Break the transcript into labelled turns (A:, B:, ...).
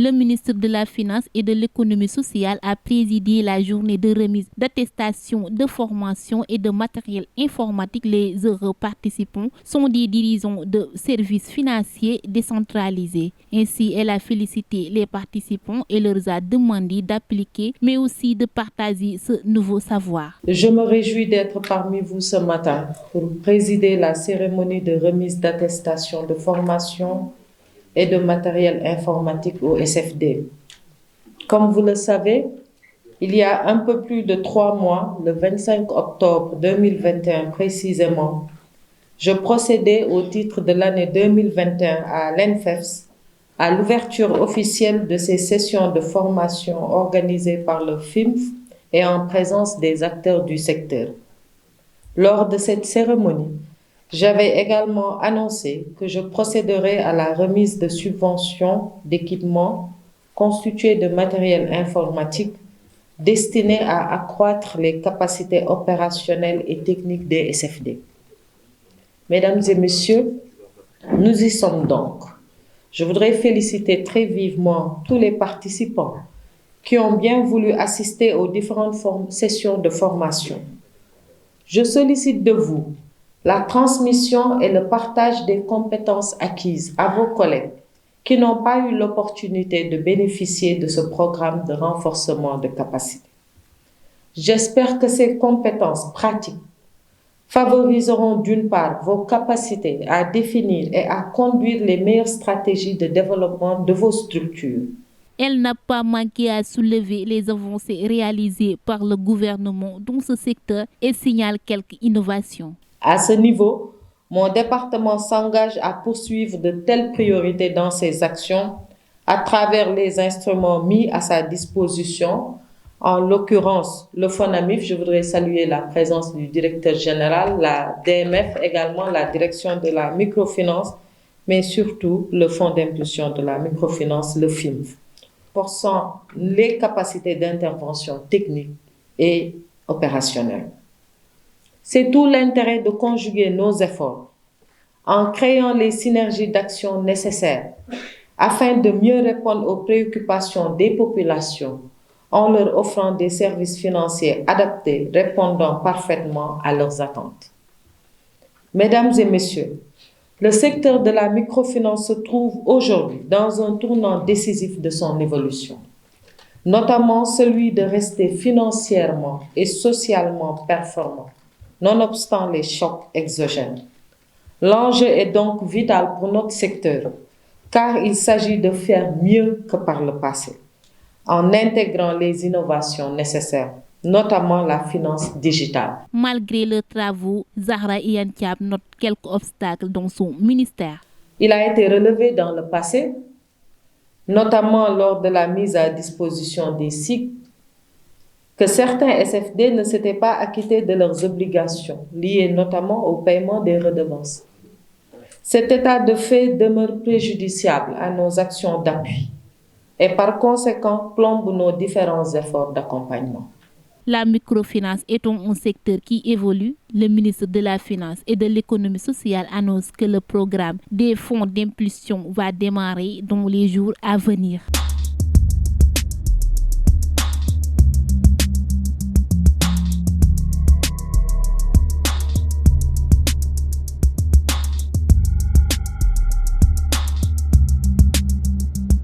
A: Le ministre de la Finance et de l'Économie sociale a présidé la journée de remise d'attestation de formation et de matériel informatique. Les heureux participants sont des dirigeants de services financiers décentralisés. Ainsi, elle a félicité les participants et leur a demandé d'appliquer, mais aussi de partager ce nouveau savoir.
B: Je me réjouis d'être parmi vous ce matin pour présider la cérémonie de remise d'attestation de formation et de matériel informatique au SFD. Comme vous le savez, il y a un peu plus de 3 mois, le 25 octobre 2021 précisément, je procédais au titre de l'année 2021 à l'ENFEFS à l'ouverture officielle de ces sessions de formation organisées par le FIMF et en présence des acteurs du secteur. Lors de cette cérémonie, j'avais également annoncé que je procéderais à la remise de subventions d'équipements constitués de matériel informatique destiné à accroître les capacités opérationnelles et techniques des SFD. Mesdames et messieurs, nous y sommes donc. Je voudrais féliciter très vivement tous les participants qui ont bien voulu assister aux différentes sessions de formation. Je sollicite de vous la transmission et le partage des compétences acquises à vos collègues qui n'ont pas eu l'opportunité de bénéficier de ce programme de renforcement de capacité. J'espère que ces compétences pratiques favoriseront d'une part vos capacités à définir et à conduire les meilleures stratégies de développement de vos structures.
A: Elle n'a pas manqué à soulever les avancées réalisées par le gouvernement dans ce secteur et signale quelques innovations.
B: À ce niveau, mon département s'engage à poursuivre de telles priorités dans ses actions à travers les instruments mis à sa disposition, en l'occurrence le FONAMIF. Je voudrais saluer la présence du directeur général, la DMF également, la direction de la microfinance, mais surtout le Fonds d'impulsion de la microfinance, le FIMF, renforçant les capacités d'intervention technique et opérationnelle. C'est tout l'intérêt de conjuguer nos efforts en créant les synergies d'action nécessaires afin de mieux répondre aux préoccupations des populations en leur offrant des services financiers adaptés répondant parfaitement à leurs attentes. Mesdames et messieurs, le secteur de la microfinance se trouve aujourd'hui dans un tournant décisif de son évolution, notamment celui de rester financièrement et socialement performant, nonobstant les chocs exogènes. L'enjeu est donc vital pour notre secteur, car il s'agit de faire mieux que par le passé, en intégrant les innovations nécessaires, notamment la finance digitale.
A: Malgré leurs travaux, Zahra Iyane Thiam note quelques obstacles dans son ministère.
B: Il a été relevé dans le passé, notamment lors de la mise à disposition des SIC, que certains SFD ne s'étaient pas acquittés de leurs obligations, liées notamment au paiement des redevances. Cet état de fait demeure préjudiciable à nos actions d'appui et par conséquent plombe nos différents efforts d'accompagnement.
A: La microfinance étant un secteur qui évolue, le ministre de la Finance et de l'Économie sociale annonce que le programme des fonds d'impulsion va démarrer dans les jours à venir.